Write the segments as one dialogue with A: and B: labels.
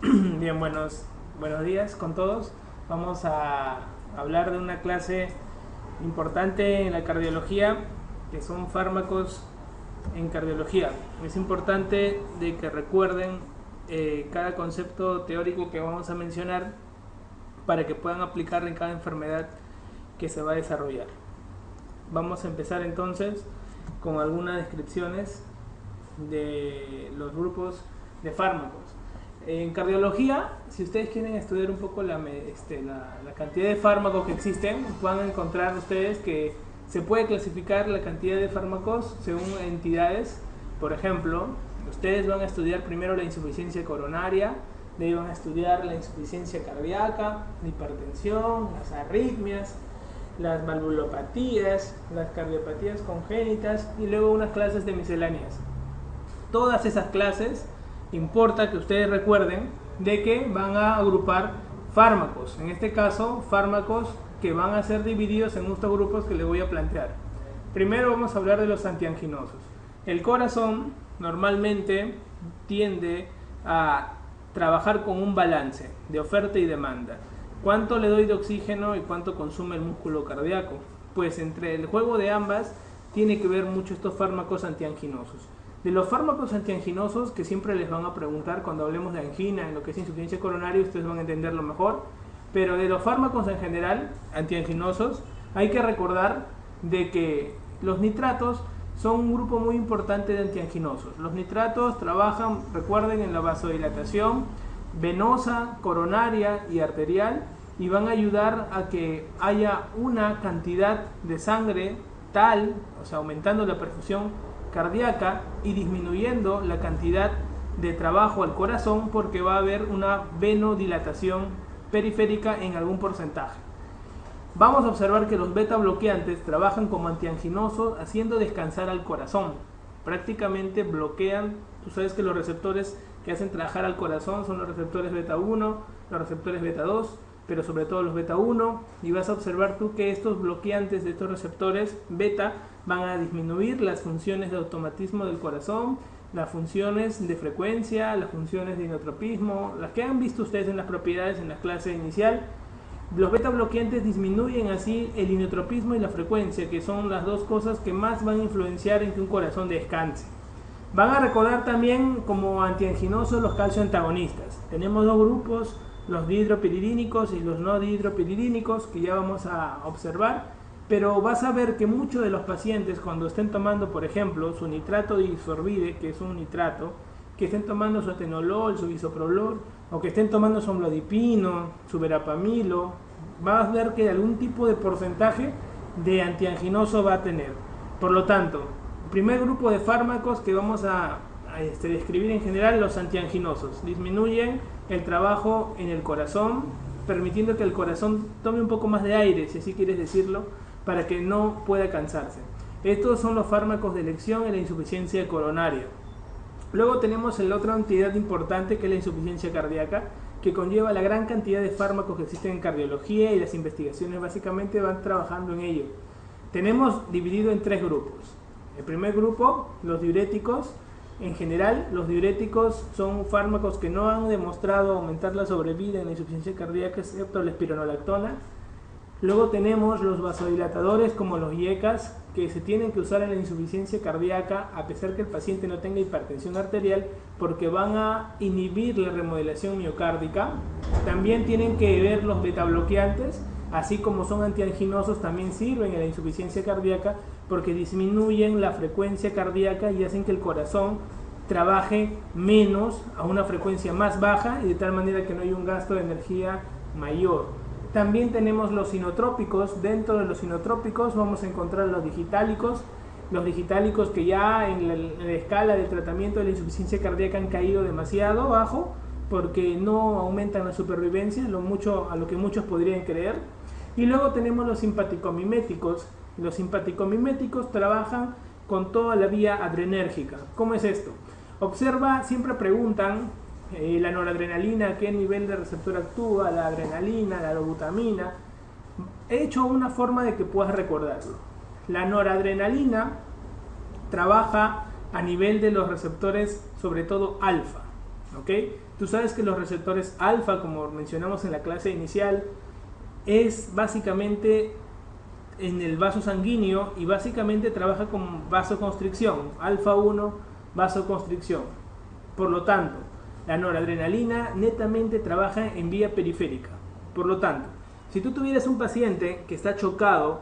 A: Bien, buenos días con todos. Vamos a hablar de una clase importante en la cardiología, que son fármacos en cardiología. Es importante de que recuerden cada concepto teórico que vamos a mencionar para que puedan aplicar en cada enfermedad que se va a desarrollar. Vamos a empezar entonces con algunas descripciones de los grupos de fármacos. En cardiología, si ustedes quieren estudiar un poco la cantidad de fármacos que existen, van a encontrar ustedes que se puede clasificar la cantidad de fármacos según entidades. Por ejemplo, ustedes van a estudiar primero la insuficiencia coronaria, de ahí van a estudiar la insuficiencia cardíaca, la hipertensión, las arritmias, las valvulopatías, las cardiopatías congénitas y luego unas clases de misceláneas. Todas esas clases importa que ustedes recuerden de que van a agrupar fármacos, en este caso fármacos que van a ser divididos en estos grupos que les voy a plantear. Primero vamos a hablar de los antianginosos. El corazón normalmente tiende a trabajar con un balance de oferta y demanda. ¿Cuánto le doy de oxígeno y cuánto consume el músculo cardíaco? Pues entre el juego de ambas tiene que ver mucho estos fármacos antianginosos. De los fármacos antianginosos que siempre les van a preguntar cuando hablemos de angina, en lo que es insuficiencia coronaria, ustedes van a entenderlo mejor, pero de los fármacos en general, antianginosos, hay que recordar de que los nitratos son un grupo muy importante de antianginosos. Los nitratos trabajan, recuerden, en la vasodilatación venosa, coronaria y arterial, y van a ayudar a que haya una cantidad de sangre tal, o sea, aumentando la perfusión cardíaca y disminuyendo la cantidad de trabajo al corazón, porque va a haber una venodilatación periférica en algún porcentaje. Vamos a observar que los beta bloqueantes trabajan como antianginosos haciendo descansar al corazón. Prácticamente bloquean, tú sabes que los receptores que hacen trabajar al corazón son los receptores beta 1, los receptores beta 2, pero sobre todo los beta 1, y vas a observar tú que estos bloqueantes de estos receptores beta van a disminuir las funciones de automatismo del corazón, las funciones de frecuencia, las funciones de inotropismo, las que han visto ustedes en las propiedades en la clase inicial. Los beta bloqueantes disminuyen así el inotropismo y la frecuencia, que son las dos cosas que más van a influenciar en que un corazón descanse. Van a recordar también como antianginosos los calcio antagonistas. Tenemos dos grupos, los dihidropiridínicos y los no dihidropiridínicos, que ya vamos a observar, pero vas a ver que muchos de los pacientes, cuando estén tomando, por ejemplo, su nitrato disorbide, que es un nitrato, que estén tomando su atenolol, su bisoprolol, o que estén tomando su amlodipino, su verapamilo, vas a ver que algún tipo de porcentaje de antianginoso va a tener. Por lo tanto, el primer grupo de fármacos que vamos a describir en general, los antianginosos, disminuyen el trabajo en el corazón, permitiendo que el corazón tome un poco más de aire, si así quieres decirlo, para que no pueda cansarse. Estos son los fármacos de elección en la insuficiencia coronaria. Luego tenemos la otra entidad importante, que es la insuficiencia cardíaca, que conlleva la gran cantidad de fármacos que existen en cardiología, y las investigaciones básicamente van trabajando en ello. Tenemos dividido en tres grupos. El primer grupo, los diuréticos. En general, los diuréticos son fármacos que no han demostrado aumentar la sobrevida en la insuficiencia cardíaca, excepto la espironolactona. Luego tenemos los vasodilatadores como los IECAs, que se tienen que usar en la insuficiencia cardíaca a pesar que el paciente no tenga hipertensión arterial, porque van a inhibir la remodelación miocárdica. También tienen que ver los betabloqueantes, así como son antianginosos, también sirven en la insuficiencia cardíaca porque disminuyen la frecuencia cardíaca y hacen que el corazón trabaje menos a una frecuencia más baja, y de tal manera que no haya un gasto de energía mayor. También tenemos los inotrópicos. Dentro de los inotrópicos vamos a encontrar los digitálicos que ya en la escala de tratamiento de la insuficiencia cardíaca han caído demasiado bajo, porque no aumentan la supervivencia, a lo que muchos podrían creer. Y luego tenemos los simpaticomiméticos. Los simpaticomiméticos trabajan con toda la vía adrenérgica. ¿Cómo es esto? Observa, siempre preguntan la noradrenalina, a qué nivel de receptor actúa, la adrenalina, la dobutamina. He hecho una forma de que puedas recordarlo. La noradrenalina trabaja a nivel de los receptores, sobre todo alfa. ¿ok? Tú sabes que los receptores alfa, como mencionamos en la clase inicial, es básicamente en el vaso sanguíneo y básicamente trabaja con vasoconstricción, alfa 1, vasoconstricción. Por lo tanto, la noradrenalina netamente trabaja en vía periférica. Por lo tanto, si tú tuvieras un paciente que está chocado,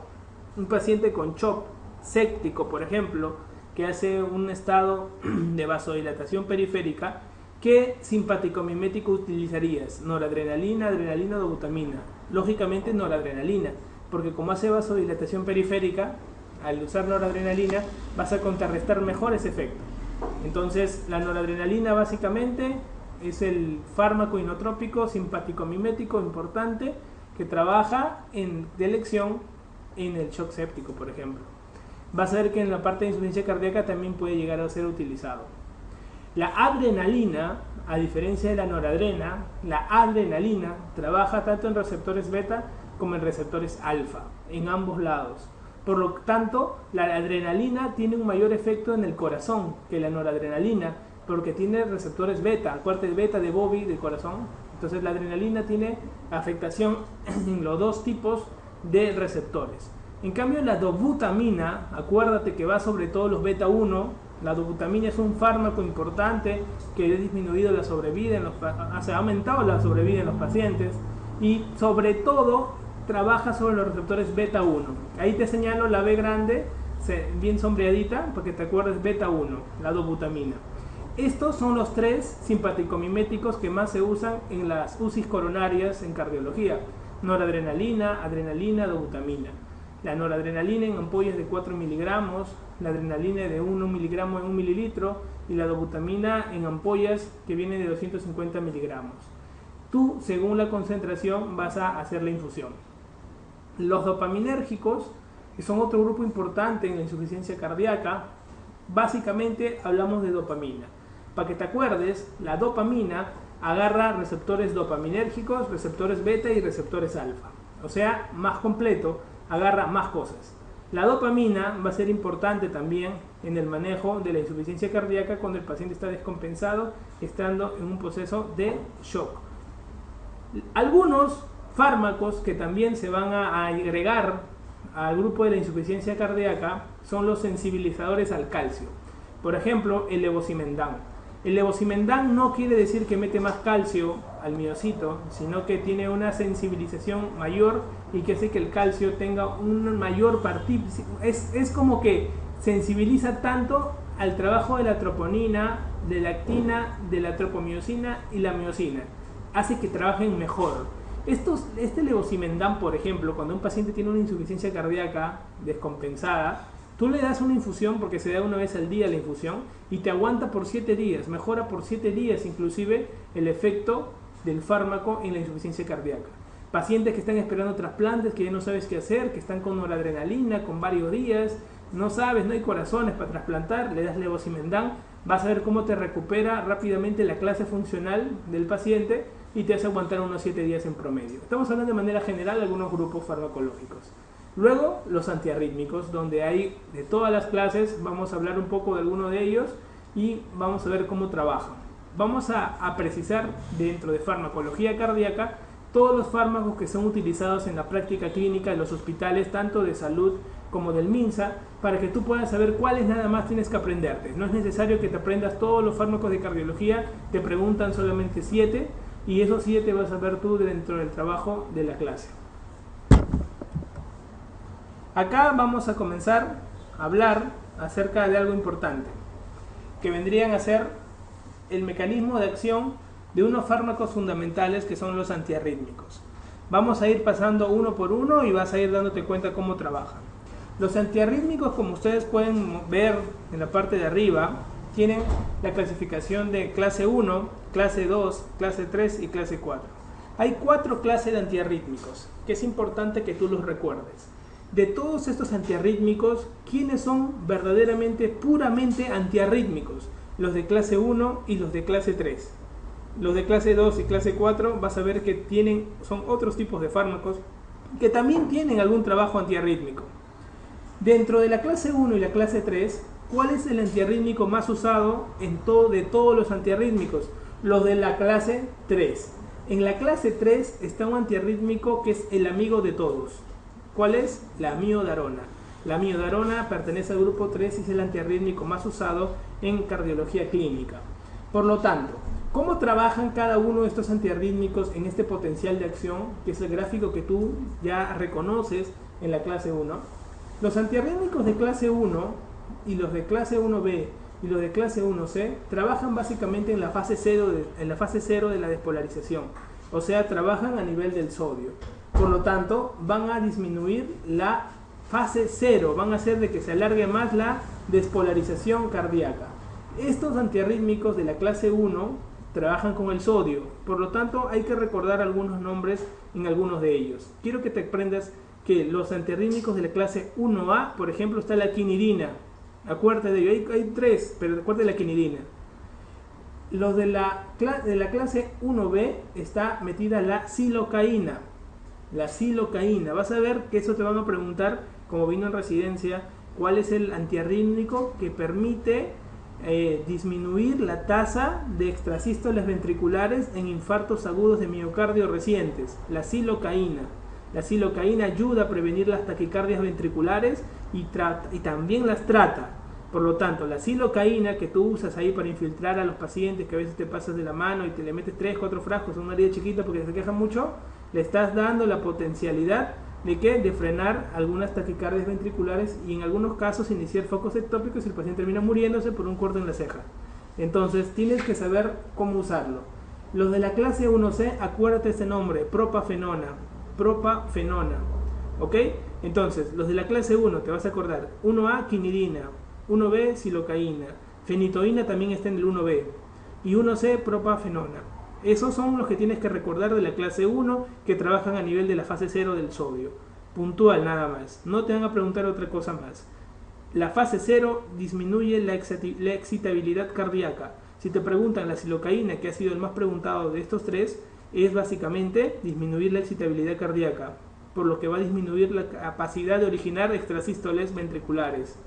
A: un paciente con shock séptico, por ejemplo, que hace un estado de vasodilatación periférica, ¿qué simpático mimético utilizarías? ¿Noradrenalina, adrenalina o dobutamina? Lógicamente noradrenalina, porque como hace vasodilatación periférica, al usar noradrenalina vas a contrarrestar mejor ese efecto. Entonces la noradrenalina básicamente es el fármaco inotrópico simpático mimético importante que trabaja de elección en el shock séptico, por ejemplo. Vas a ver que en la parte de insuficiencia cardíaca también puede llegar a ser utilizado. La adrenalina, a diferencia de la noradrena, la adrenalina trabaja tanto en receptores beta como en receptores alfa, en ambos lados. Por lo tanto, la adrenalina tiene un mayor efecto en el corazón que la noradrenalina, porque tiene receptores beta, acuérdate de beta de Bobby del corazón. Entonces la adrenalina tiene afectación en los dos tipos de receptores. En cambio la dobutamina, acuérdate que va sobre todo los beta 1, la dobutamina es un fármaco importante que ha disminuido la sobrevida, ha aumentado la sobrevida en los pacientes y sobre todo trabaja sobre los receptores beta 1. Ahí te señalo la B grande, bien sombreadita, para que te acuerdes beta 1, la dobutamina. Estos son los tres simpaticomiméticos que más se usan en las UCIs coronarias en cardiología: noradrenalina, adrenalina, dobutamina. La noradrenalina en ampollas de 4 miligramos, la adrenalina de 1 miligramo en 1 mililitro y la dobutamina en ampollas que vienen de 250 miligramos. Tú, según la concentración, vas a hacer la infusión. Los dopaminérgicos, que son otro grupo importante en la insuficiencia cardíaca, básicamente hablamos de dopamina. Para que te acuerdes, la dopamina agarra receptores dopaminérgicos, receptores beta y receptores alfa. O sea, más completo, agarra más cosas. La dopamina va a ser importante también en el manejo de la insuficiencia cardíaca cuando el paciente está descompensado, estando en un proceso de shock. Algunos fármacos que también se van a agregar al grupo de la insuficiencia cardíaca son los sensibilizadores al calcio. Por ejemplo, el levosimendan. El levosimendan no quiere decir que mete más calcio al miocito, sino que tiene una sensibilización mayor y que hace que el calcio tenga un mayor participación. Es como que sensibiliza tanto al trabajo de la troponina, de la actina, de la tropomiosina y la miosina. Hace que trabajen mejor. Este levosimendan, por ejemplo, cuando un paciente tiene una insuficiencia cardíaca descompensada, tú le das una infusión, porque se da una vez al día la infusión, y te aguanta por 7 días, mejora por 7 días inclusive el efecto del fármaco en la insuficiencia cardíaca. Pacientes que están esperando trasplantes, que ya no sabes qué hacer, que están con noradrenalina, con varios días, no sabes, no hay corazones para trasplantar, le das levosimendan, vas a ver cómo te recupera rápidamente la clase funcional del paciente y te hace aguantar unos 7 días en promedio. Estamos hablando de manera general de algunos grupos farmacológicos. Luego, los antiarrítmicos, donde hay de todas las clases. Vamos a hablar un poco de alguno de ellos y vamos a ver cómo trabajan. Vamos a precisar dentro de farmacología cardíaca todos los fármacos que son utilizados en la práctica clínica de los hospitales, tanto de salud como del MINSA, para que tú puedas saber cuáles nada más tienes que aprenderte. No es necesario que te aprendas todos los fármacos de cardiología, te preguntan solamente 7 y esos 7 vas a ver tú dentro del trabajo de la clase. Acá vamos a comenzar a hablar acerca de algo importante, que vendrían a ser el mecanismo de acción de unos fármacos fundamentales que son los antiarrítmicos. Vamos a ir pasando uno por uno y vas a ir dándote cuenta cómo trabajan. Los antiarrítmicos, como ustedes pueden ver en la parte de arriba, tienen la clasificación de clase 1, clase 2, clase 3 y clase 4. Hay 4 clases de antiarrítmicos, que es importante que tú los recuerdes. De todos estos antiarrítmicos, ¿quiénes son verdaderamente, puramente antiarrítmicos? Los de clase 1 y los de clase 3. Los de clase 2 y clase 4 vas a ver que son otros tipos de fármacos que también tienen algún trabajo antiarrítmico. Dentro de la clase 1 y la clase 3, ¿cuál es el antiarrítmico más usado de todos los antiarrítmicos? Los de la clase 3. En la clase 3 está un antiarrítmico que es el amigo de todos. ¿Cuál es? La amiodarona. La amiodarona pertenece al grupo 3 y es el antiarrítmico más usado en cardiología clínica. Por lo tanto, ¿cómo trabajan cada uno de estos antiarrítmicos en este potencial de acción, que es el gráfico que tú ya reconoces en la clase 1? Los antiarrítmicos de clase 1 y los de clase 1B y los de clase 1C trabajan básicamente en la fase 0 de la despolarización, o sea, trabajan a nivel del sodio. Por lo tanto, van a disminuir la fase 0, van a hacer de que se alargue más la despolarización cardíaca. Estos antiarrítmicos de la clase 1 trabajan con el sodio, por lo tanto hay que recordar algunos nombres en algunos de ellos. Quiero que te aprendas que los antiarrítmicos de la clase 1A, por ejemplo, está la quinidina. Acuérdate de ello, hay 3, pero acuérdate de la quinidina. Los de la clase 1B está metida la silocaína. La silocaína, vas a ver que eso te van a preguntar, como vino en residencia, cuál es el antiarrítmico que permite disminuir la tasa de extrasístoles ventriculares en infartos agudos de miocardio recientes. La silocaína. La silocaína ayuda a prevenir las taquicardias ventriculares y también las trata. Por lo tanto, la silocaína que tú usas ahí para infiltrar a los pacientes, que a veces te pasas de la mano y te le metes 3, 4 frascos en una herida chiquita porque se quejan mucho, le estás dando la potencialidad de ¿qué? De frenar algunas taquicardias ventriculares y en algunos casos iniciar focos ectópicos y el paciente termina muriéndose por un corte en la ceja. Entonces tienes que saber cómo usarlo. Los de la clase 1C, acuérdate este nombre, propafenona. Propafenona. ¿Ok? Entonces, los de la clase 1, te vas a acordar, 1A, quinidina, 1B, silocaína, fenitoína también está en el 1B, y 1C, propafenona. Esos son los que tienes que recordar de la clase 1 que trabajan a nivel de la fase 0 del sodio. Puntual nada más, no te van a preguntar otra cosa más. La fase 0 disminuye la excitabilidad cardíaca. Si te preguntan la silocaína, que ha sido el más preguntado de estos 3, es básicamente disminuir la excitabilidad cardíaca, por lo que va a disminuir la capacidad de originar extrasístoles ventriculares.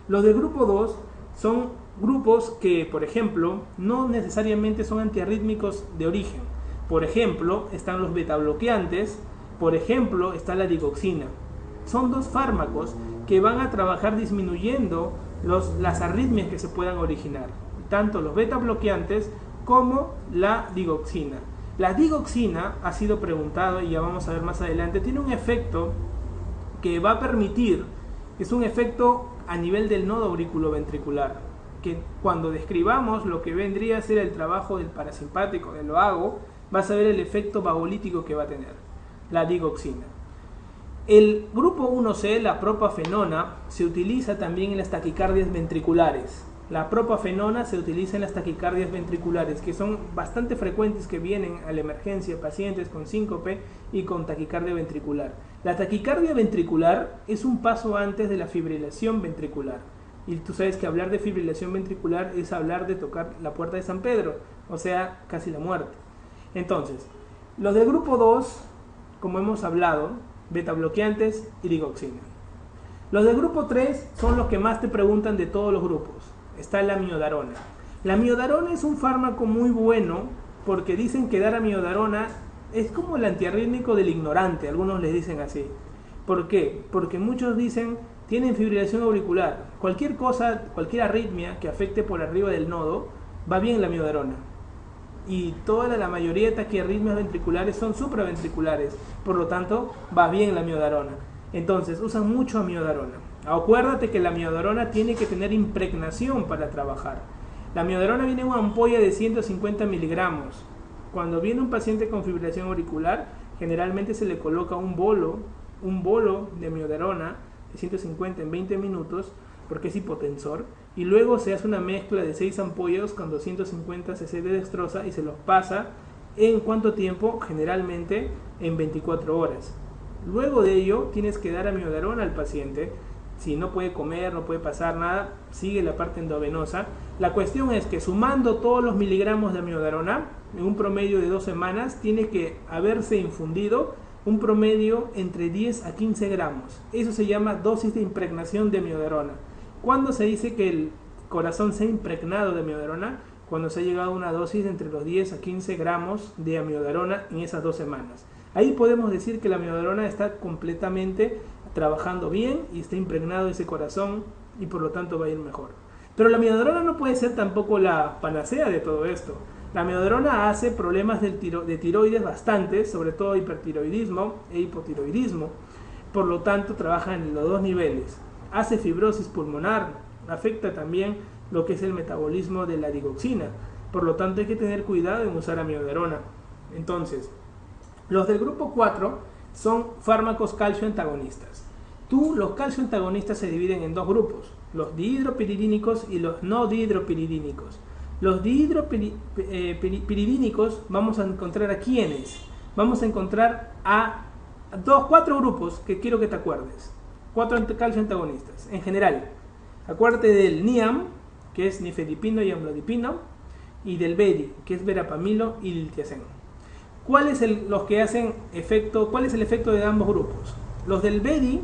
A: Los del grupo 2 son grupos que, por ejemplo, no necesariamente son antiarrítmicos de origen. Por ejemplo, están los betabloqueantes, por ejemplo, está la digoxina. Son 2 fármacos que van a trabajar disminuyendo las arritmias que se puedan originar, tanto los betabloqueantes como la digoxina. La digoxina ha sido preguntado y ya vamos a ver más adelante, tiene un efecto que va a permitir, es un efecto a nivel del nodo auriculoventricular, que cuando describamos lo que vendría a ser el trabajo del parasimpático, del vago, vas a ver el efecto vagolítico que va a tener la digoxina. El grupo 1C, la propafenona, se utiliza también en las taquicardias ventriculares. La propafenona se utiliza en las taquicardias ventriculares, que son bastante frecuentes, que vienen a la emergencia pacientes con síncope y con taquicardia ventricular. La taquicardia ventricular es un paso antes de la fibrilación ventricular. Y tú sabes que hablar de fibrilación ventricular es hablar de tocar la puerta de San Pedro, o sea, casi la muerte. Entonces, los del grupo 2, como hemos hablado, betabloqueantes y digoxina. Los del grupo 3 son los que más te preguntan de todos los grupos. Está la amiodarona. La amiodarona es un fármaco muy bueno porque dicen que dar amiodarona es como el antiarrítmico del ignorante, algunos les dicen así. ¿Por qué? Porque muchos dicen tienen fibrilación auricular. Cualquier cosa, cualquier arritmia que afecte por arriba del nodo, va bien la amiodarona. Y la mayoría de taquiarritmias ventriculares son supraventriculares, por lo tanto va bien la amiodarona. Entonces usan mucho amiodarona. Acuérdate que la amiodarona tiene que tener impregnación para trabajar. La amiodarona viene en una ampolla de 150 miligramos. Cuando viene un paciente con fibrilación auricular, generalmente se le coloca un bolo de amiodarona de 150 en 20 minutos, porque es hipotensor, y luego se hace una mezcla de 6 ampollas con 250 cc de dextrosa y se los pasa ¿en cuánto tiempo? Generalmente en 24 horas. Luego de ello tienes que dar amiodarona al paciente. Si no puede comer, no puede pasar nada, sigue la parte endovenosa. La cuestión es que sumando todos los miligramos de amiodarona, en un promedio de 2 semanas, tiene que haberse infundido un promedio entre 10 a 15 gramos. Eso se llama dosis de impregnación de amiodarona. ¿Cuándo se dice que el corazón se ha impregnado de amiodarona? cuando se ha llegado a una dosis de entre los 10 a 15 gramos de amiodarona en esas 2 semanas. Ahí podemos decir que la amiodarona está completamente trabajando bien y está impregnado de ese corazón y por lo tanto va a ir mejor. Pero la amiodarona no puede ser tampoco la panacea de todo esto. La amiodarona hace problemas de tiroides bastantes, sobre todo hipertiroidismo e hipotiroidismo. Por lo tanto, trabaja en los dos niveles. Hace fibrosis pulmonar, afecta también lo que es el metabolismo de la digoxina. Por lo tanto, hay que tener cuidado en usar amiodarona. Entonces, los del grupo 4 son fármacos calcio antagonistas. Los calcio antagonistas se dividen en dos grupos, los dihidropiridínicos y los no dihidropiridínicos. Los dihidropiridínicos vamos a encontrar a quiénes. Vamos a encontrar a 4 grupos que quiero que te acuerdes. 4 calcio antagonistas en general. Acuérdate del NIAM, que es nifedipino y amlodipino, y del BEDI, que es verapamilo y diltiazem. ¿Cuál es el efecto de ambos grupos? Los del BEDI,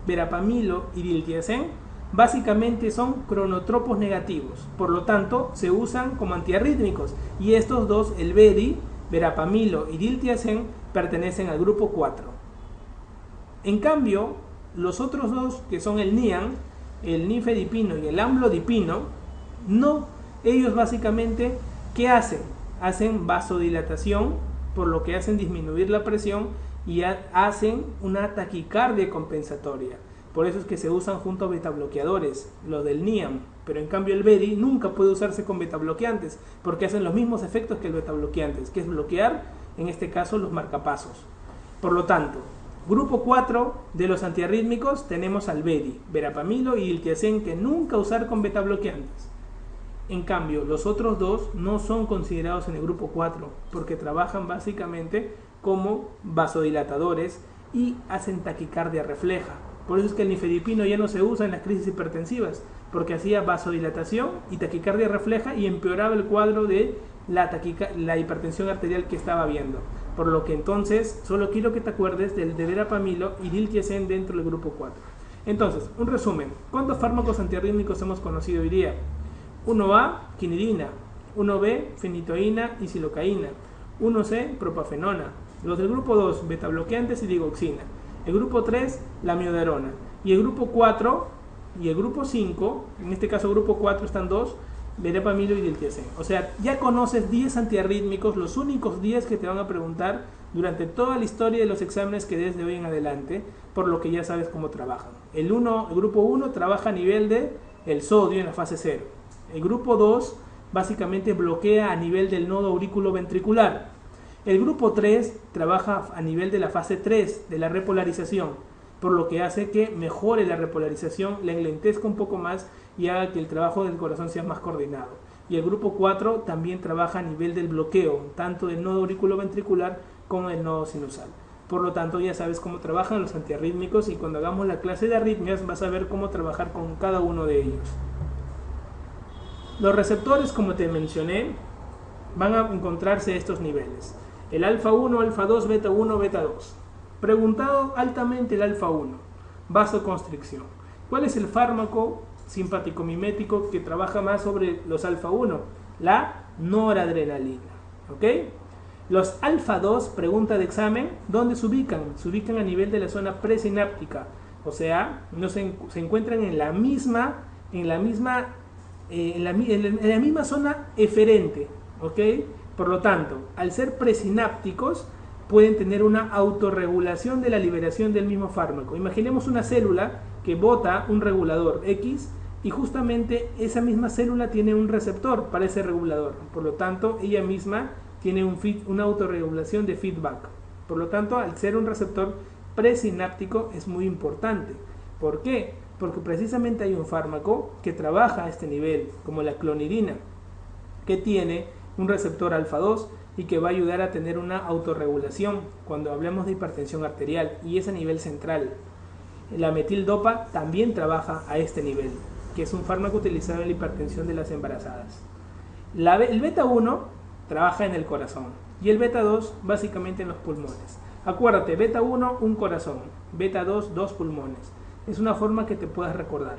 A: verapamilo y diltiazem, básicamente son cronotropos negativos, por lo tanto se usan como antiarrítmicos, y estos dos, el BEDI, verapamilo y diltiazem, pertenecen al grupo 4. En cambio, los otros dos, que son el NIAM, el nifedipino y el amlodipino, no, ellos básicamente, ¿qué hacen? Hacen vasodilatación, por lo que hacen disminuir la presión y hacen una taquicardia compensatoria. Por eso es que se usan junto a betabloqueadores, los del NIAM, pero en cambio el BEDI nunca puede usarse con betabloqueantes, porque hacen los mismos efectos que el betabloqueantes, que es bloquear, en este caso, los marcapasos. Por lo tanto, grupo 4 de los antiarrítmicos tenemos al BEDI, verapamilo y diltiazem, que nunca usar con betabloqueantes. En cambio, los otros dos no son considerados en el grupo 4 porque trabajan básicamente como vasodilatadores y hacen taquicardia refleja. Por eso es que el nifedipino ya no se usa en las crisis hipertensivas, porque hacía vasodilatación y taquicardia refleja y empeoraba el cuadro de la hipertensión arterial que estaba viendo. Por lo que entonces solo quiero que te acuerdes del de verapamilo y diltiazem dentro del grupo 4. Entonces, un resumen. ¿Cuántos fármacos antiarrítmicos hemos conocido hoy día? 1A, quinidina. 1B, fenitoína y silocaína. 1C, propafenona. Los del grupo 2, betabloqueantes y digoxina. El grupo 3, la amiodarona. Y el grupo 4 y el grupo 5, en este caso grupo 4 están 2, verapamilo y diltiazem. O sea, ya conoces 10 antiarrítmicos, los únicos 10 que te van a preguntar durante toda la historia de los exámenes que desde hoy en adelante, por lo que ya sabes cómo trabajan. El grupo 1 trabaja a nivel de el sodio en la fase 0. El grupo 2 básicamente bloquea a nivel del nodo auriculoventricular. El grupo 3 trabaja a nivel de la fase 3, de la repolarización, por lo que hace que mejore la repolarización, la enlentezca un poco más y haga que el trabajo del corazón sea más coordinado. Y el grupo 4 también trabaja a nivel del bloqueo, tanto del nodo auriculoventricular como del nodo sinusal. Por lo tanto, ya sabes cómo trabajan los antiarrítmicos y cuando hagamos la clase de arritmias vas a ver cómo trabajar con cada uno de ellos. Los receptores, como te mencioné, van a encontrarse estos niveles. El alfa 1, alfa 2, beta 1, beta 2. Preguntado altamente el alfa 1, vasoconstricción. ¿Cuál es el fármaco simpático-mimético que trabaja más sobre los alfa 1? La noradrenalina. ¿Ok? Los alfa 2, pregunta de examen, ¿dónde se ubican? Se ubican a nivel de la zona presináptica. O sea, no se encuentran en la misma zona eferente. ¿Ok? Por lo tanto, al ser presinápticos, pueden tener una autorregulación de la liberación del mismo fármaco. Imaginemos una célula que bota un regulador X y justamente esa misma célula tiene un receptor para ese regulador. Por lo tanto, ella misma tiene una autorregulación de feedback. Por lo tanto, al ser un receptor presináptico es muy importante. ¿Por qué? Porque precisamente hay un fármaco que trabaja a este nivel, como la clonidina, que tiene un receptor alfa 2 y que va a ayudar a tener una autorregulación cuando hablemos de hipertensión arterial, y es a nivel central. La metildopa también trabaja a este nivel, que es un fármaco utilizado en la hipertensión de las embarazadas. El beta 1 trabaja en el corazón y el beta 2 básicamente en los pulmones. Acuérdate, beta 1 un corazón, beta 2 dos pulmones. Es una forma que te puedas recordar.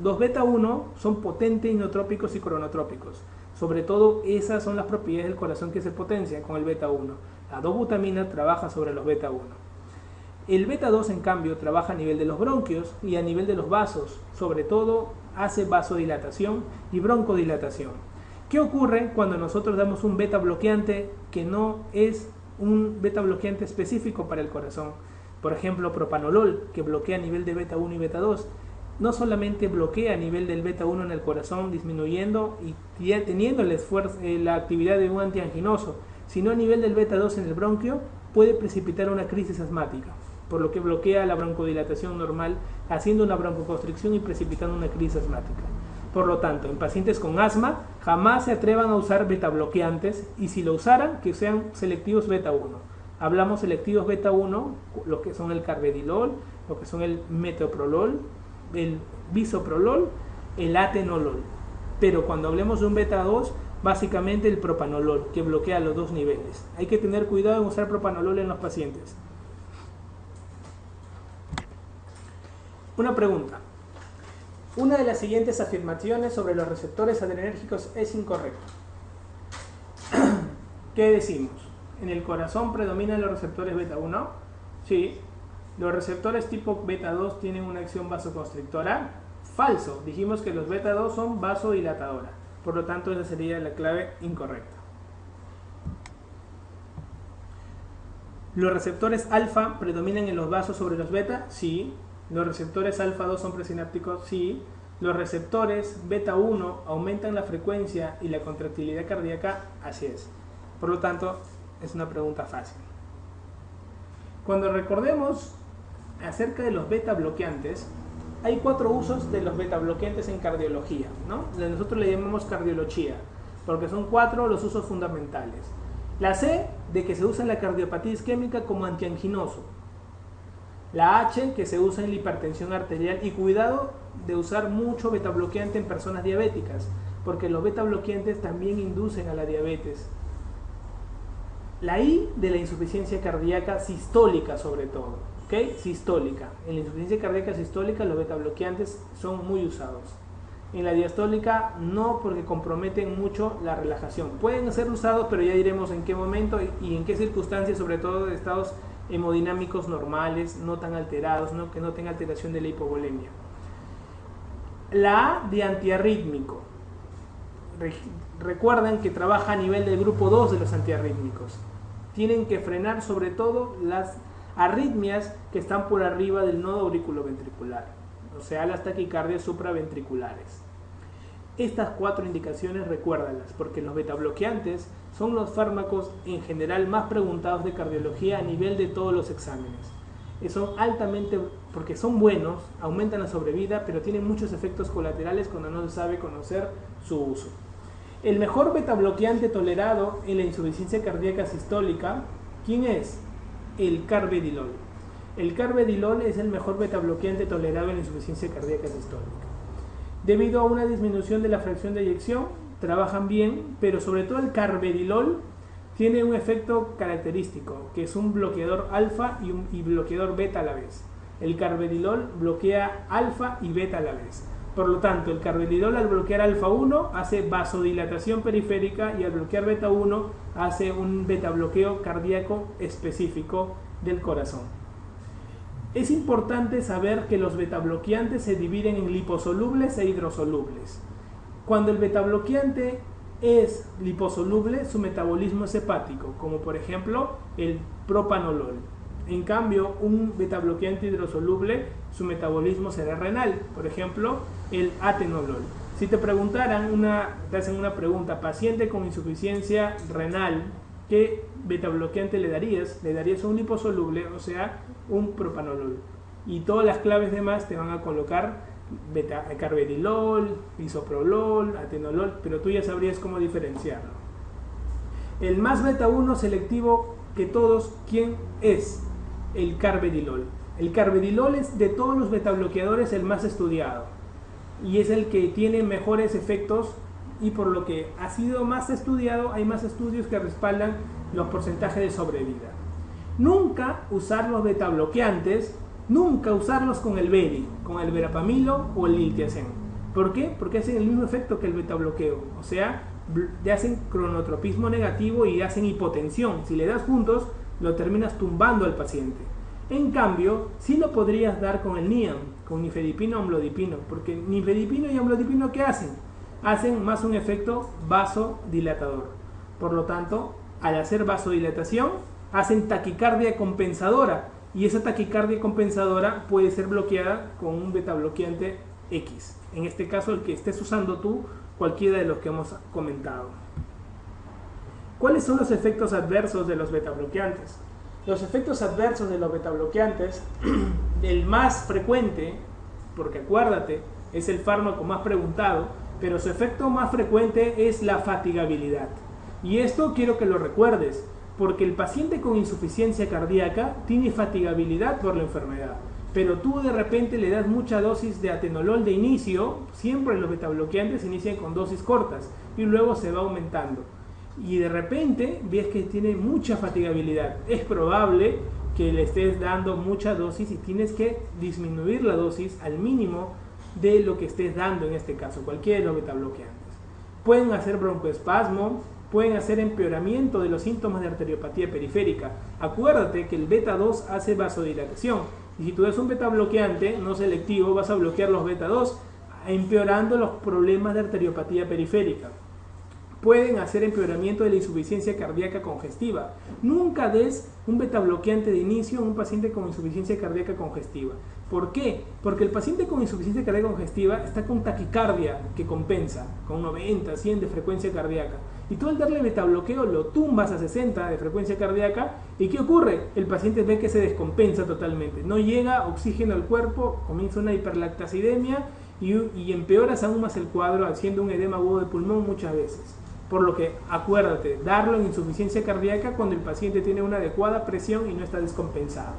A: Los beta 1 son potentes inotrópicos y cronotrópicos. Sobre todo esas son las propiedades del corazón que se potencian con el beta 1. La 2-butamina trabaja sobre los beta 1. El beta 2 en cambio trabaja a nivel de los bronquios y a nivel de los vasos, sobre todo hace vasodilatación y broncodilatación. ¿Qué ocurre cuando nosotros damos un beta bloqueante que no es un beta bloqueante específico para el corazón? Por ejemplo, propanolol, que bloquea a nivel de beta 1 y beta 2. No solamente bloquea a nivel del beta 1 en el corazón, disminuyendo y teniendo la actividad de un antianginoso, sino a nivel del beta 2 en el bronquio, puede precipitar una crisis asmática, por lo que bloquea la broncodilatación normal, haciendo una broncoconstricción y precipitando una crisis asmática. Por lo tanto, en pacientes con asma, jamás se atrevan a usar beta bloqueantes, y si lo usaran, que sean selectivos beta 1. Hablamos selectivos beta 1, los que son el carvedilol, lo que son el metoprolol, el bisoprolol, el atenolol. Pero cuando hablemos de un beta 2, básicamente el propanolol, que bloquea los dos niveles. Hay que tener cuidado en usar propanolol en los pacientes. Una pregunta. Una de las siguientes afirmaciones sobre los receptores adrenérgicos es incorrecta. ¿Qué decimos? ¿En el corazón predominan los receptores beta 1? Sí. ¿Los receptores tipo beta 2 tienen una acción vasoconstrictora? Falso. Dijimos que los beta 2 son vasodilatadora. Por lo tanto, esa sería la clave incorrecta. ¿Los receptores alfa predominan en los vasos sobre los beta? Sí. ¿Los receptores alfa 2 son presinápticos? Sí. ¿Los receptores beta 1 aumentan la frecuencia y la contractilidad cardíaca? Así es. Por lo tanto, es una pregunta fácil. Cuando recordemos acerca de los beta bloqueantes, hay 4 usos de los beta bloqueantes en cardiología, ¿no? Nosotros le llamamos cardiología, porque son 4 los usos fundamentales. La C, de que se usa en la cardiopatía isquémica como antianginoso. La H, que se usa en la hipertensión arterial, y cuidado de usar mucho beta bloqueante en personas diabéticas, porque los beta bloqueantes también inducen a la diabetes. La I, de la insuficiencia cardíaca sistólica sobre todo, ¿ok? Sistólica. En la insuficiencia cardíaca sistólica los beta bloqueantes son muy usados. En la diastólica no, porque comprometen mucho la relajación. Pueden ser usados, pero ya diremos en qué momento y en qué circunstancias, sobre todo de estados hemodinámicos normales, no tan alterados, ¿no? Que no tenga alteración de la hipovolemia. La A, de antiarrítmico. Recuerdan que trabaja a nivel del grupo 2 de los antiarrítmicos. Tienen que frenar sobre todo las arritmias que están por arriba del nodo auriculoventricular, o sea, las taquicardias supraventriculares. Estas 4 indicaciones recuérdalas, porque los beta bloqueantes son los fármacos en general más preguntados de cardiología a nivel de todos los exámenes. Son altamente, porque son buenos, aumentan la sobrevida, pero tienen muchos efectos colaterales cuando no se sabe conocer su uso. El mejor beta bloqueante tolerado en la insuficiencia cardíaca sistólica, ¿quién es? El carvedilol. El carvedilol es el mejor beta bloqueante tolerado en la insuficiencia cardíaca sistólica. Debido a una disminución de la fracción de eyección, trabajan bien, pero sobre todo el carvedilol tiene un efecto característico, que es un bloqueador alfa y bloqueador beta a la vez. El carvedilol bloquea alfa y beta a la vez. Por lo tanto, el carvedilol al bloquear alfa 1 hace vasodilatación periférica, y al bloquear beta 1 hace un beta bloqueo cardíaco específico del corazón. Es importante saber que los beta bloqueantes se dividen en liposolubles e hidrosolubles. Cuando el beta bloqueante es liposoluble, su metabolismo es hepático, como por ejemplo el propanolol. En cambio, un beta bloqueante hidrosoluble, su metabolismo será renal, por ejemplo el atenolol. Si te preguntaran, te hacen una pregunta, paciente con insuficiencia renal, ¿qué beta bloqueante le darías? Le darías un liposoluble, o sea, un propanolol. Y todas las claves demás te van a colocar carvedilol, bisoprolol, atenolol, pero tú ya sabrías cómo diferenciarlo. El más beta 1 selectivo que todos, ¿quién es? El carvedilol. El carvedilol es de todos los beta bloqueadores el más estudiado y es el que tiene mejores efectos, y por lo que ha sido más estudiado, hay más estudios que respaldan los porcentajes de sobrevida. Nunca usar los beta bloqueantes, nunca usarlos con el beri, con el verapamilo o el liltiazem. ¿Por qué? Porque hacen el mismo efecto que el beta bloqueo, o sea, hacen cronotropismo negativo y hacen hipotensión. Si le das juntos, lo terminas tumbando al paciente. En cambio, sí lo podrías dar con el NIAM, con nifedipino o amlodipino, porque nifedipino y amlodipino, ¿qué hacen? Hacen más un efecto vasodilatador. Por lo tanto, al hacer vasodilatación, hacen taquicardia compensadora, y esa taquicardia compensadora puede ser bloqueada con un beta bloqueante X. En este caso, el que estés usando tú, cualquiera de los que hemos comentado. ¿Cuáles son los efectos adversos de los beta bloqueantes? Los efectos adversos de los beta bloqueantes, el más frecuente, porque acuérdate, es el fármaco más preguntado, pero su efecto más frecuente es la fatigabilidad. Y esto quiero que lo recuerdes, porque el paciente con insuficiencia cardíaca tiene fatigabilidad por la enfermedad, pero tú de repente le das mucha dosis de atenolol de inicio. Siempre los beta bloqueantes inician con dosis cortas y luego se va aumentando. Y de repente ves que tiene mucha fatigabilidad. Es probable que le estés dando mucha dosis y tienes que disminuir la dosis al mínimo de lo que estés dando, en este caso, cualquiera de los beta bloqueantes. Pueden hacer broncoespasmo, pueden hacer empeoramiento de los síntomas de arteriopatía periférica. Acuérdate que el beta 2 hace vasodilatación, y si tú das un beta bloqueante no selectivo, vas a bloquear los beta 2, empeorando los problemas de arteriopatía periférica. Pueden hacer empeoramiento de la insuficiencia cardíaca congestiva. Nunca des un beta bloqueante de inicio a un paciente con insuficiencia cardíaca congestiva. ¿Por qué? Porque el paciente con insuficiencia cardíaca congestiva está con taquicardia que compensa, con 90, 100 de frecuencia cardíaca. Y tú al darle beta bloqueo lo tumbas a 60 de frecuencia cardíaca. ¿Y qué ocurre? El paciente ve que se descompensa totalmente. No llega oxígeno al cuerpo, comienza una hiperlactacidemia y empeoras aún más el cuadro, haciendo un edema agudo de pulmón muchas veces. Por lo que acuérdate, darlo en insuficiencia cardíaca cuando el paciente tiene una adecuada presión y no está descompensado.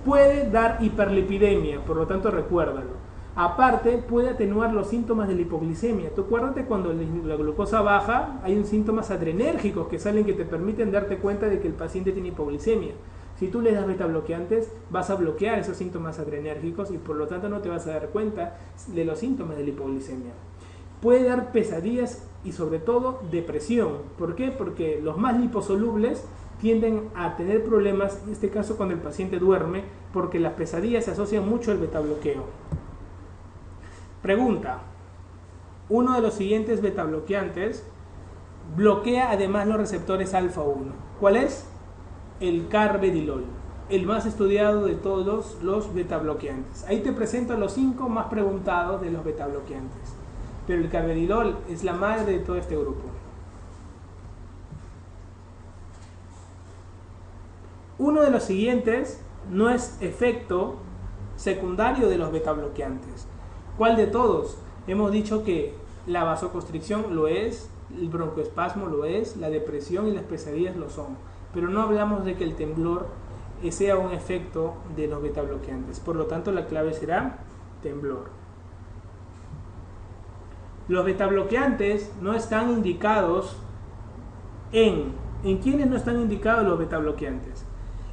A: Puede dar hiperlipidemia, por lo tanto recuérdalo. Aparte, puede atenuar los síntomas de la hipoglicemia. Tú acuérdate, cuando la glucosa baja, hay un síntomas adrenérgicos que salen que te permiten darte cuenta de que el paciente tiene hipoglicemia. Si tú le das beta bloqueantes, vas a bloquear esos síntomas adrenérgicos y por lo tanto no te vas a dar cuenta de los síntomas de la hipoglicemia. Puede dar pesadillas y sobre todo depresión. ¿Por qué? Porque los más liposolubles tienden a tener problemas, en este caso cuando el paciente duerme, porque las pesadillas se asocian mucho al beta bloqueo. Pregunta: uno de los siguientes beta bloqueantes bloquea además los receptores alfa 1. ¿Cuál es? El carvedilol, el más estudiado de todos los beta bloqueantes. Ahí te presento los 5 más preguntados de los beta bloqueantes. Pero el carvedilol es la madre de todo este grupo. Uno de los siguientes no es efecto secundario de los beta bloqueantes. ¿Cuál de todos? Hemos dicho que la vasoconstricción lo es, el broncoespasmo lo es, la depresión y las pesadillas lo son. Pero no hablamos de que el temblor sea un efecto de los beta bloqueantes. Por lo tanto, la clave será temblor. Los beta bloqueantes no están indicados ¿en quiénes no están indicados los beta bloqueantes?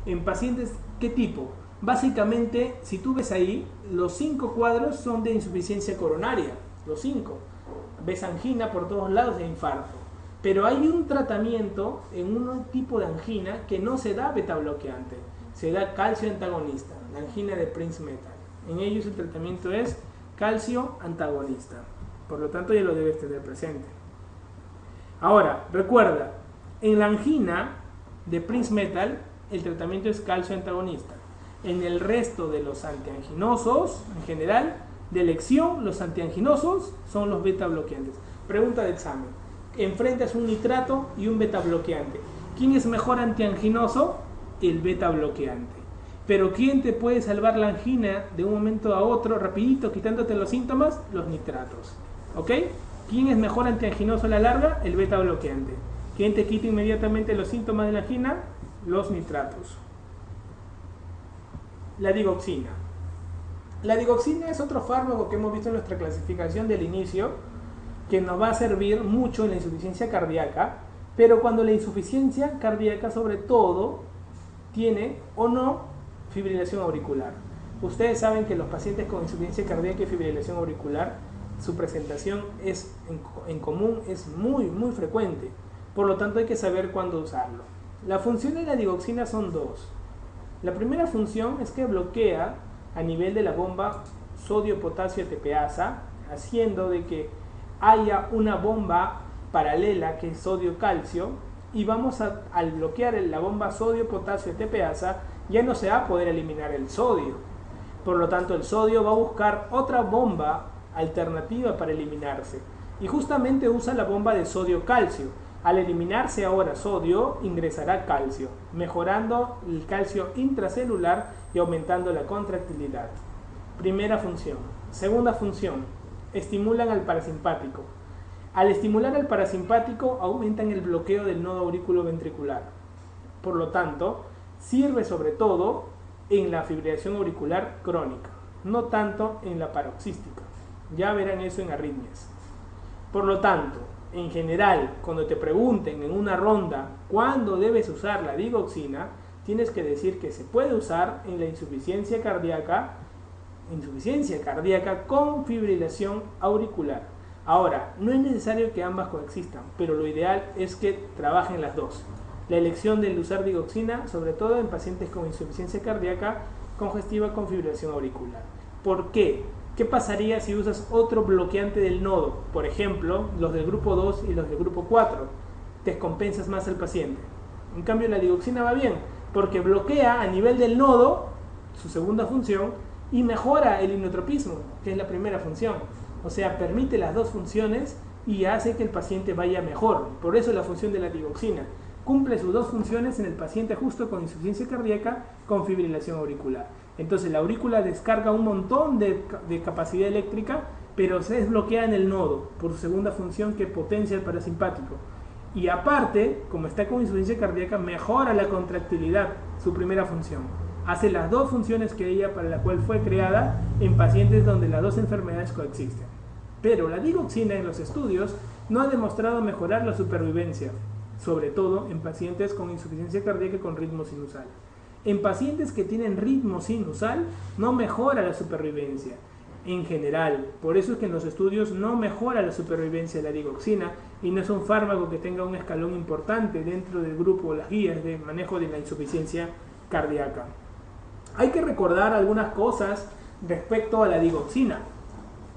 A: En pacientes, ¿qué tipo? Básicamente, si tú ves ahí, los 5 cuadros son de insuficiencia coronaria, los 5. Ves angina por todos lados e infarto. Pero hay un tratamiento en un tipo de angina que no se da beta bloqueante, se da calcio antagonista, la angina de Prince Metal. En ellos el tratamiento es calcio antagonista. Por lo tanto, ya lo debes tener presente. Ahora, recuerda, en la angina de Prince Metal, el tratamiento es calcio antagonista. En el resto de los antianginosos, en general, de elección, los antianginosos son los beta bloqueantes. Pregunta de examen: enfrentas un nitrato y un beta bloqueante. ¿Quién es mejor antianginoso? El beta bloqueante. Pero ¿quién te puede salvar la angina de un momento a otro, rapidito, quitándote los síntomas? Los nitratos. ¿Ok? ¿Quién es mejor antianginoso a la larga? El beta bloqueante. ¿Quién te quita inmediatamente los síntomas de la angina? Los nitratos. La digoxina. La digoxina es otro fármaco que hemos visto en nuestra clasificación del inicio, que nos va a servir mucho en la insuficiencia cardíaca, pero cuando la insuficiencia cardíaca sobre todo tiene o no fibrilación auricular. Ustedes saben que los pacientes con insuficiencia cardíaca y fibrilación auricular su presentación en común es muy frecuente. Por lo tanto hay que saber cuándo usarlo. Las funciones de la digoxina son dos. La primera función es que bloquea a nivel de la bomba sodio-potasio ATPasa, haciendo de que haya una bomba paralela que es sodio-calcio, y al bloquear la bomba sodio-potasio ATPasa ya no se va a poder eliminar el sodio. Por lo tanto el sodio va a buscar otra bomba alternativa para eliminarse, y justamente usa la bomba de sodio-calcio. Al eliminarse ahora sodio, ingresará calcio, mejorando el calcio intracelular y aumentando la contractilidad. Primera función. Segunda función, estimulan al parasimpático. Al estimular al parasimpático, aumentan el bloqueo del nodo auriculoventricular. Por lo tanto, sirve sobre todo en la fibrilación auricular crónica, no tanto en la paroxística. Ya verán eso en arritmias. Por lo tanto, en general, cuando te pregunten en una ronda cuándo debes usar la digoxina, tienes que decir que se puede usar en la insuficiencia cardíaca con fibrilación auricular. Ahora, no es necesario que ambas coexistan, pero lo ideal es que trabajen las dos. La elección de usar digoxina, sobre todo en pacientes con insuficiencia cardíaca congestiva con fibrilación auricular. ¿Por qué? ¿Qué pasaría si usas otro bloqueante del nodo? Por ejemplo, los del grupo 2 y los del grupo 4. Descompensas más al paciente. En cambio, la digoxina va bien, porque bloquea a nivel del nodo, su segunda función, y mejora el inotropismo, que es la primera función. O sea, permite las dos funciones y hace que el paciente vaya mejor. Por eso la función de la digoxina. Cumple sus dos funciones en el paciente justo con insuficiencia cardíaca con fibrilación auricular. Entonces la aurícula descarga un montón de capacidad eléctrica, pero se desbloquea en el nodo por su segunda función, que potencia el parasimpático. Y aparte, como está con insuficiencia cardíaca, mejora la contractilidad, su primera función. Hace las dos funciones que ella para la cual fue creada en pacientes donde las dos enfermedades coexisten. Pero la digoxina en los estudios no ha demostrado mejorar la supervivencia, sobre todo en pacientes con insuficiencia cardíaca con ritmo sinusal. En pacientes que tienen ritmo sinusal no mejora la supervivencia en general. Por eso es que en los estudios no mejora la supervivencia de la digoxina y no es un fármaco que tenga un escalón importante dentro del grupo, las guías de manejo de la insuficiencia cardíaca. Hay que recordar algunas cosas respecto a la digoxina.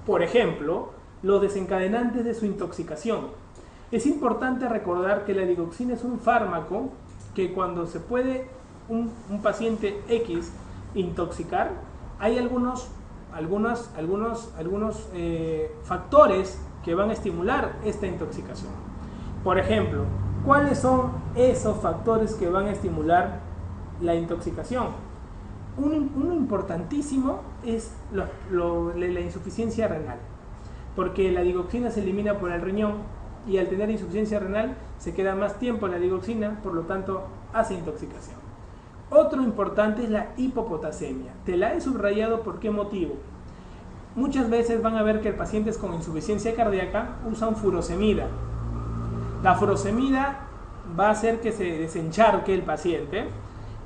A: Por ejemplo, los desencadenantes de su intoxicación. Es importante recordar que la digoxina es un fármaco que cuando se puede un paciente X intoxicar, hay algunos factores que van a estimular esta intoxicación. Por ejemplo, ¿cuáles son esos factores que van a estimular la intoxicación? Uno importantísimo es la insuficiencia renal, porque la digoxina se elimina por el riñón y al tener insuficiencia renal se queda más tiempo la digoxina, por lo tanto hace intoxicación. Otro importante es la hipopotasemia. Te la he subrayado. ¿Por qué motivo? Muchas veces van a ver que pacientes con insuficiencia cardíaca usan furosemida. La furosemida va a hacer que se desencharque el paciente,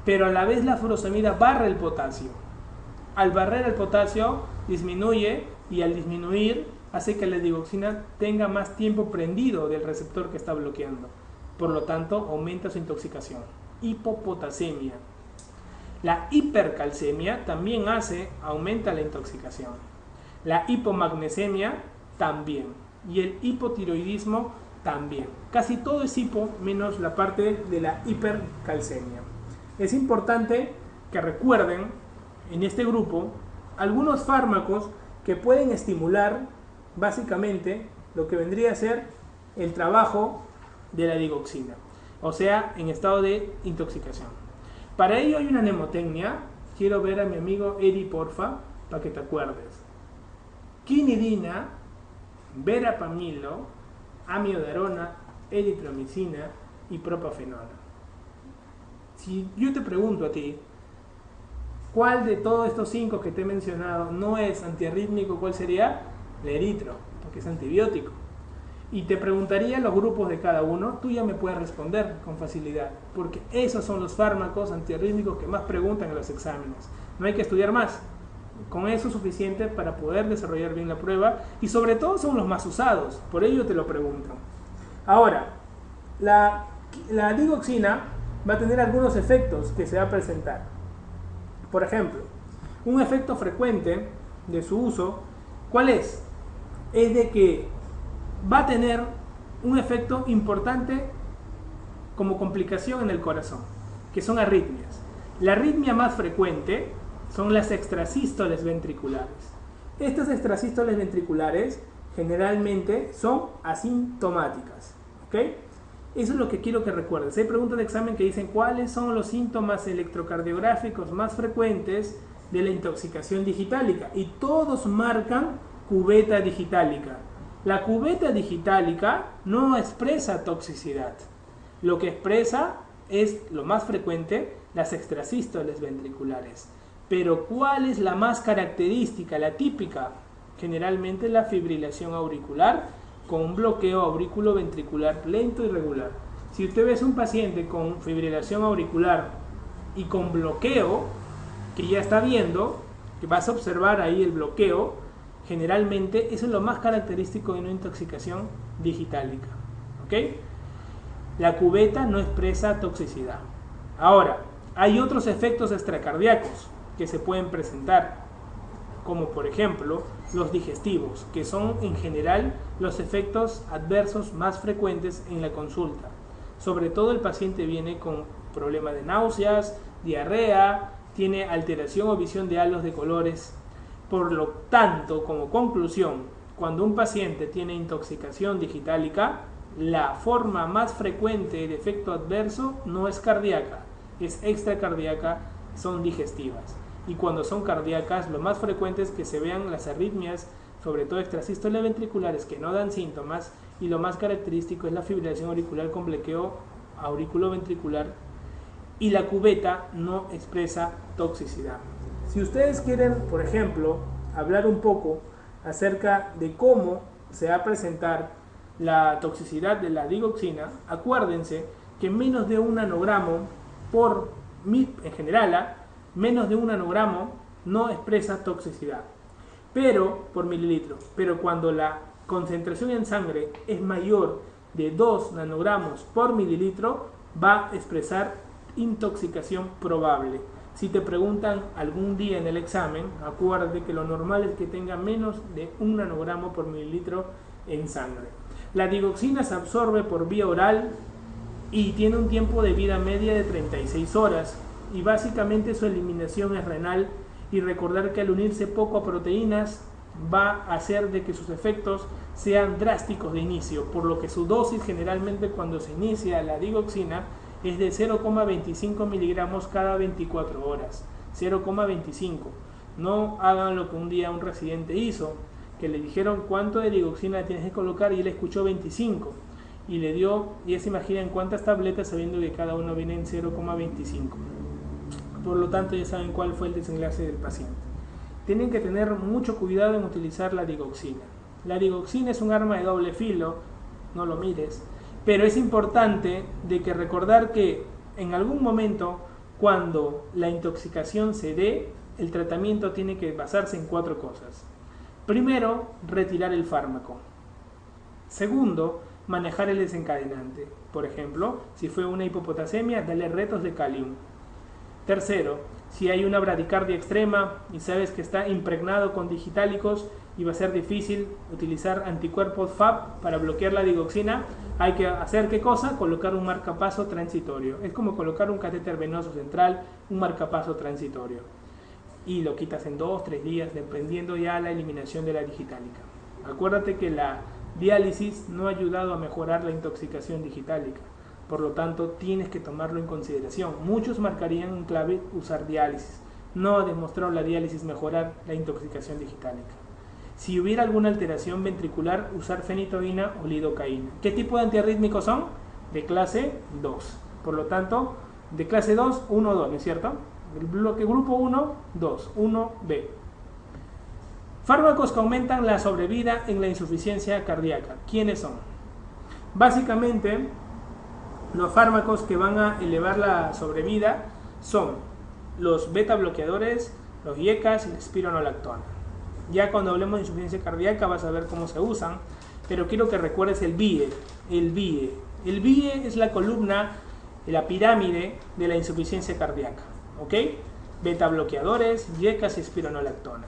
A: pero a la vez la furosemida barre el potasio. Al barrer el potasio disminuye, y al disminuir hace que la digoxina tenga más tiempo prendido del receptor que está bloqueando. Por lo tanto, aumenta su intoxicación. Hipopotasemia. La hipercalcemia también aumenta la intoxicación. La hipomagnesemia también. Y el hipotiroidismo también. Casi todo es hipo, menos la parte de la hipercalcemia. Es importante que recuerden en este grupo algunos fármacos que pueden estimular básicamente lo que vendría a ser el trabajo de la digoxina, o sea, en estado de intoxicación. Para ello hay una mnemotecnia. Quiero ver a mi amigo Eri, porfa, para que te acuerdes. Quinidina, verapamilo, amiodarona, eritromicina y propafenona. Si yo te pregunto a ti, ¿cuál de todos estos 5 que te he mencionado no es antiarrítmico? ¿Cuál sería? El eritro, porque es antibiótico. Y te preguntaría los grupos de cada uno, tú ya me puedes responder con facilidad, porque esos son los fármacos antiarrítmicos que más preguntan en los exámenes. No hay que estudiar más. Con eso es suficiente para poder desarrollar bien la prueba y sobre todo son los más usados, por ello te lo pregunto. Ahora, la digoxina va a tener algunos efectos que se va a presentar. Por ejemplo, un efecto frecuente de su uso, ¿cuál es? Es de que va a tener un efecto importante como complicación en el corazón, que son arritmias. La arritmia más frecuente son las extrasístoles ventriculares. Estas extrasístoles ventriculares generalmente son asintomáticas, ¿ok? Eso es lo que quiero que recuerdes. Hay preguntas de examen que dicen cuáles son los síntomas electrocardiográficos más frecuentes de la intoxicación digitálica y todos marcan cubeta digitálica. La cubeta digitálica no expresa toxicidad. Lo que expresa es lo más frecuente, las extrasístoles ventriculares. Pero ¿cuál es la más característica, la típica? Generalmente la fibrilación auricular con un bloqueo aurículo-ventricular lento y regular. Si usted ve a un paciente con fibrilación auricular y con bloqueo, que ya está viendo, que vas a observar ahí el bloqueo, generalmente eso es lo más característico de una intoxicación digitálica. ¿Ok? La cubeta no expresa toxicidad. Ahora, hay otros efectos extracardíacos que se pueden presentar, como por ejemplo los digestivos, que son en general los efectos adversos más frecuentes en la consulta. Sobre todo el paciente viene con problemas de náuseas, diarrea, tiene alteración o visión de halos de colores. Por lo tanto, como conclusión, cuando un paciente tiene intoxicación digitálica, la forma más frecuente de efecto adverso no es cardíaca, es extracardíaca, son digestivas. Y cuando son cardíacas, lo más frecuente es que se vean las arritmias, sobre todo extrasístoles ventriculares que no dan síntomas, y lo más característico es la fibrilación auricular con bloqueo auriculoventricular, y la cubeta no expresa toxicidad. Si ustedes quieren, por ejemplo, hablar un poco acerca de cómo se va a presentar la toxicidad de la digoxina, acuérdense que menos de un nanogramo en general, menos de un nanogramo no expresa toxicidad, pero por mililitro. Pero cuando la concentración en sangre es mayor de 2 nanogramos por mililitro, va a expresar intoxicación probable. Si te preguntan algún día en el examen, acuérdate que lo normal es que tenga menos de 1 nanogramo por mililitro en sangre. La digoxina se absorbe por vía oral y tiene un tiempo de vida media de 36 horas y básicamente su eliminación es renal, y recordar que al unirse poco a proteínas va a hacer de que sus efectos sean drásticos de inicio, por lo que su dosis generalmente cuando se inicia la digoxina es de 0,25 miligramos cada 24 horas, 0,25. No hagan lo que un día un residente hizo, que le dijeron cuánto de digoxina tienes que colocar y él escuchó 25 y le dio, ya se imaginan cuántas tabletas sabiendo que cada uno viene en 0,25. Por lo tanto ya saben cuál fue el desenlace del paciente. Tienen que tener mucho cuidado en utilizar la digoxina. La digoxina es un arma de doble filo, no lo mires, pero es importante de que recordar que en algún momento cuando la intoxicación se dé, el tratamiento tiene que basarse en 4 cosas. Primero, retirar el fármaco. Segundo, manejar el desencadenante. Por ejemplo, si fue una hipopotasemia, dale retos de calium. Tercero, si hay una bradicardia extrema y sabes que está impregnado con digitálicos y va a ser difícil utilizar anticuerpos FAB para bloquear la digoxina, hay que hacer ¿qué cosa? Colocar un marcapaso transitorio. Es como colocar un catéter venoso central, un marcapaso transitorio. Y lo quitas en 2-3 días, dependiendo ya la eliminación de la digitálica. Acuérdate que la diálisis no ha ayudado a mejorar la intoxicación digitálica. Por lo tanto, tienes que tomarlo en consideración. Muchos marcarían en clave usar diálisis. No ha demostrado la diálisis mejorar la intoxicación digitálica. Si hubiera alguna alteración ventricular, usar fenitoína o lidocaína. ¿Qué tipo de antiarrítmicos son? De clase 2. Por lo tanto, de clase 2, 1, 2, ¿no es cierto? El bloque grupo 1, 2, 1B. Fármacos que aumentan la sobrevida en la insuficiencia cardíaca. ¿Quiénes son? Básicamente, los fármacos que van a elevar la sobrevida son los beta bloqueadores, los IECAS y la espironolactona. Ya cuando hablemos de insuficiencia cardíaca vas a ver cómo se usan, pero quiero que recuerdes el BIE. El BIE es la columna, la pirámide de la insuficiencia cardíaca, ¿ok? Beta bloqueadores, IECAS y espironolactona.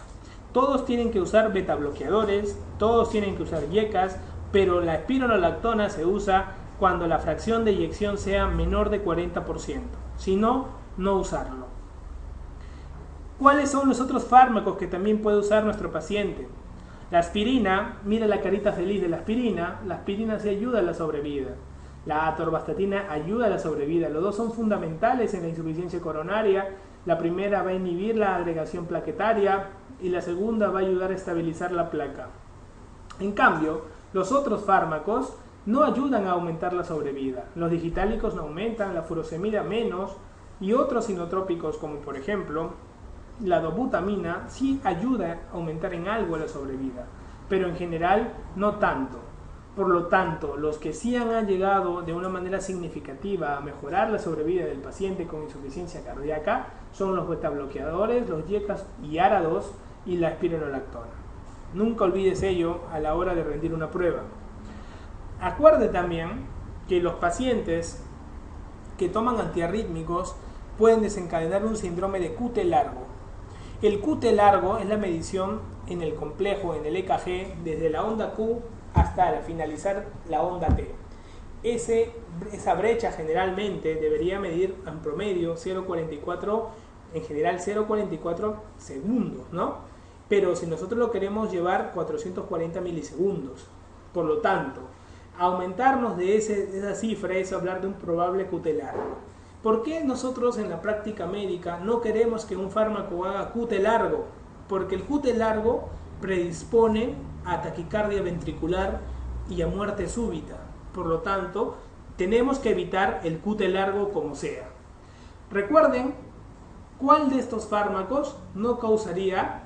A: Todos tienen que usar beta bloqueadores, todos tienen que usar IECAS, pero la espironolactona se usa cuando la fracción de eyección sea menor de 40%. Si no, no usarlo. ¿Cuáles son los otros fármacos que también puede usar nuestro paciente? La aspirina, mira la carita feliz de la aspirina sí ayuda a la sobrevida. La atorvastatina ayuda a la sobrevida. Los dos son fundamentales en la insuficiencia coronaria. La primera va a inhibir la agregación plaquetaria y la segunda va a ayudar a estabilizar la placa. En cambio, los otros fármacos no ayudan a aumentar la sobrevida. Los digitálicos no aumentan, la furosemida menos, y otros inotrópicos como por ejemplo la dobutamina sí ayuda a aumentar en algo la sobrevida, pero en general no tanto. Por lo tanto, los que sí han llegado de una manera significativa a mejorar la sobrevida del paciente con insuficiencia cardíaca son los betabloqueadores, los IECAS y ARA2 y la espironolactona. Nunca olvides ello a la hora de rendir una prueba. Acuerde también que los pacientes que toman antiarrítmicos pueden desencadenar un síndrome de QT largo. El QT largo es la medición en el complejo, en el EKG, desde la onda Q hasta finalizar la onda T. Esa brecha generalmente debería medir en promedio 0,44, en general 0,44 segundos, ¿no? Pero si nosotros lo queremos llevar 440 milisegundos. Por lo tanto, aumentarnos de esa cifra es hablar de un probable QT largo. ¿Por qué nosotros en la práctica médica no queremos que un fármaco haga QT largo? Porque el QT largo predispone a taquicardia ventricular y a muerte súbita. Por lo tanto, tenemos que evitar el QT largo como sea. Recuerden, ¿cuál de estos fármacos no causaría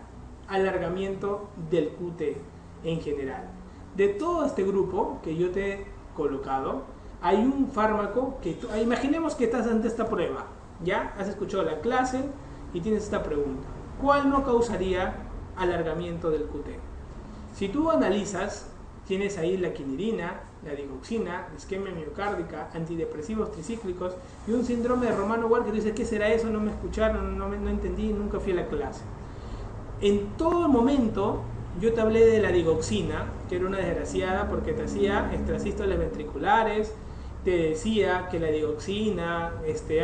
A: alargamiento del QT en general? De todo este grupo que yo te he colocado, hay un fármaco que imaginemos que estás ante esta prueba, ya has escuchado la clase y tienes esta pregunta: ¿cuál no causaría alargamiento del QT? Si tú analizas, tienes ahí la quinidina, la digoxina, la isquemia miocárdica, antidepresivos tricíclicos y un síndrome de Romano-Ward que dice: ¿qué será eso? No me escucharon, no entendí, nunca fui a la clase. En todo momento yo te hablé de la digoxina, que era una desgraciada porque te hacía extrasístoles ventriculares, te decía que la digoxina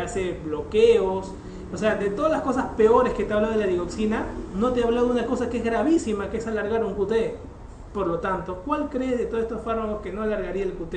A: hace bloqueos, o sea, de todas las cosas peores que te hablo de la digoxina, no te he hablado de una cosa que es gravísima, que es alargar un QT. Por lo tanto, ¿cuál crees de todos estos fármacos que no alargaría el QT?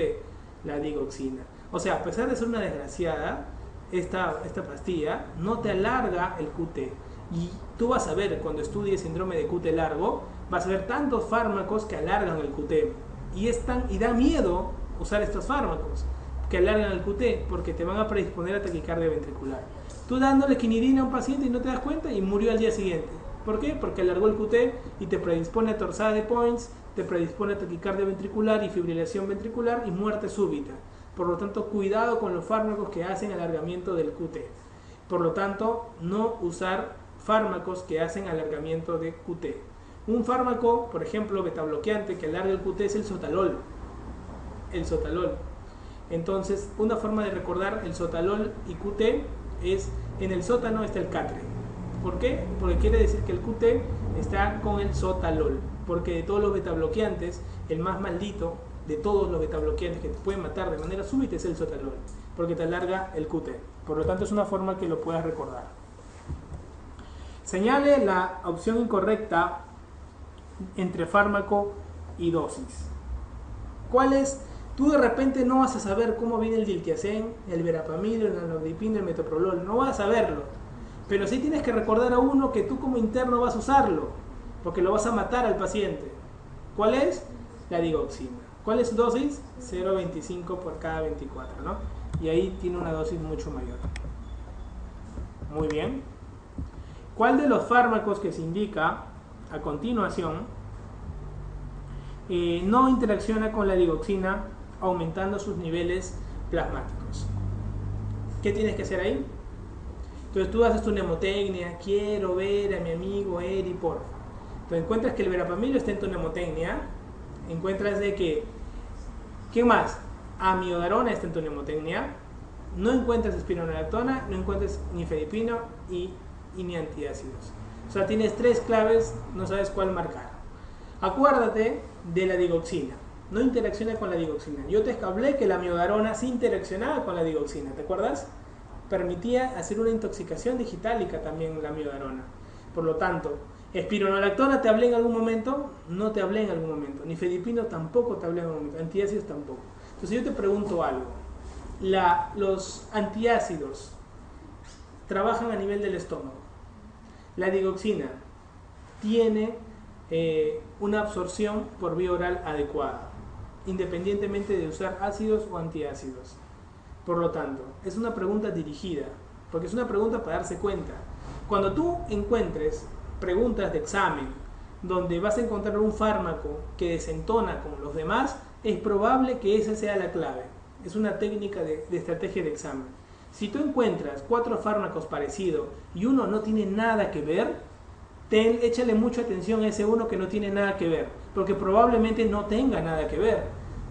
A: La digoxina. O sea, a pesar de ser una desgraciada, esta pastilla no te alarga el QT. Y tú vas a ver, cuando estudies síndrome de QT largo, vas a ver tantos fármacos que alargan el QT. Y da miedo usar estos fármacos que alargan el QT, porque te van a predisponer a taquicardia ventricular. Tú dándole quinidina a un paciente y no te das cuenta y murió al día siguiente. ¿Por qué? Porque alargó el QT y te predispone a torsada de Points, te predispone a taquicardia ventricular y fibrilación ventricular y muerte súbita. Por lo tanto, cuidado con los fármacos que hacen alargamiento del QT. Por lo tanto, no usar fármacos que hacen alargamiento de QT. Un fármaco, por ejemplo, betabloqueante que alarga el QT es el sotalol. El sotalol. Entonces, una forma de recordar el sotalol y QT es: en el sótano está el catre. ¿Por qué? Porque quiere decir que el QT está con el sotalol. Porque de todos los betabloqueantes, el más maldito de todos los betabloqueantes que te pueden matar de manera súbita es el sotalol, porque te alarga el QT. Por lo tanto, es una forma que lo puedas recordar. Señale la opción incorrecta entre fármaco y dosis. ¿Cuál es? Tú de repente no vas a saber cómo viene el diltiazem, el verapamil, el nalodipina, el metoprolol. No vas a saberlo. Pero sí tienes que recordar a uno que tú como interno vas a usarlo, porque lo vas a matar al paciente. ¿Cuál es? La digoxina. ¿Cuál es su dosis? 0,25 por cada 24, ¿no? Y ahí tiene una dosis mucho mayor. Muy bien. ¿Cuál de los fármacos que se indica a continuación no interacciona con la digoxina aumentando sus niveles plasmáticos? ¿Qué tienes que hacer ahí? Entonces tú haces tu mnemotecnia, quiero ver a mi amigo Eri, porfa. Entonces encuentras que el verapamilo está en tu mnemotecnia, encuentras de que, ¿quién más? Amiodarona está en tu mnemotecnia, no encuentras espironolactona, no encuentras ni fedipino y ni antiácidos. O sea, tienes 3 claves, no sabes cuál marcar. Acuérdate de la digoxina. No interacciona con la digoxina. Yo te hablé que la amiodarona sí interaccionaba con la digoxina, ¿te acuerdas? Permitía hacer una intoxicación digitálica también la amiodarona. Por lo tanto, espironolactona te hablé en algún momento, no te hablé en algún momento. Ni fedipino tampoco te hablé en algún momento. Antiácidos tampoco. Entonces yo te pregunto algo. Los antiácidos trabajan a nivel del estómago. La digoxina tiene una absorción por vía oral adecuada, independientemente de usar ácidos o antiácidos. Por lo tanto, es una pregunta dirigida, porque es una pregunta para darse cuenta. Cuando tú encuentres preguntas de examen donde vas a encontrar un fármaco que desentona con los demás, es probable que esa sea la clave. Es una técnica de estrategia de examen. Si tú encuentras 4 fármacos parecidos y uno no tiene nada que ver, échale mucha atención a ese uno que no tiene nada que ver, porque probablemente no tenga nada que ver.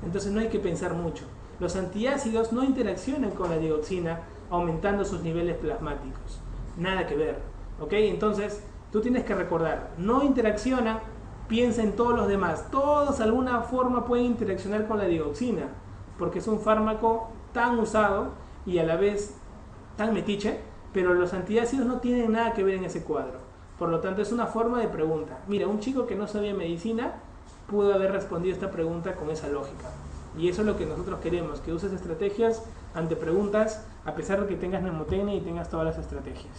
A: Entonces no hay que pensar mucho. Los antiácidos no interaccionan con la digoxina aumentando sus niveles plasmáticos. Nada que ver. ¿Ok? Entonces tú tienes que recordar, no interaccionan, piensa en todos los demás. Todos de alguna forma pueden interaccionar con la digoxina, porque es un fármaco tan usado y a la vez tan metiche, pero los antiácidos no tienen nada que ver en ese cuadro. Por lo tanto, es una forma de pregunta. Mira, un chico que no sabía medicina pudo haber respondido esta pregunta con esa lógica. Y eso es lo que nosotros queremos, que uses estrategias ante preguntas, a pesar de que tengas mnemotecnia y tengas todas las estrategias.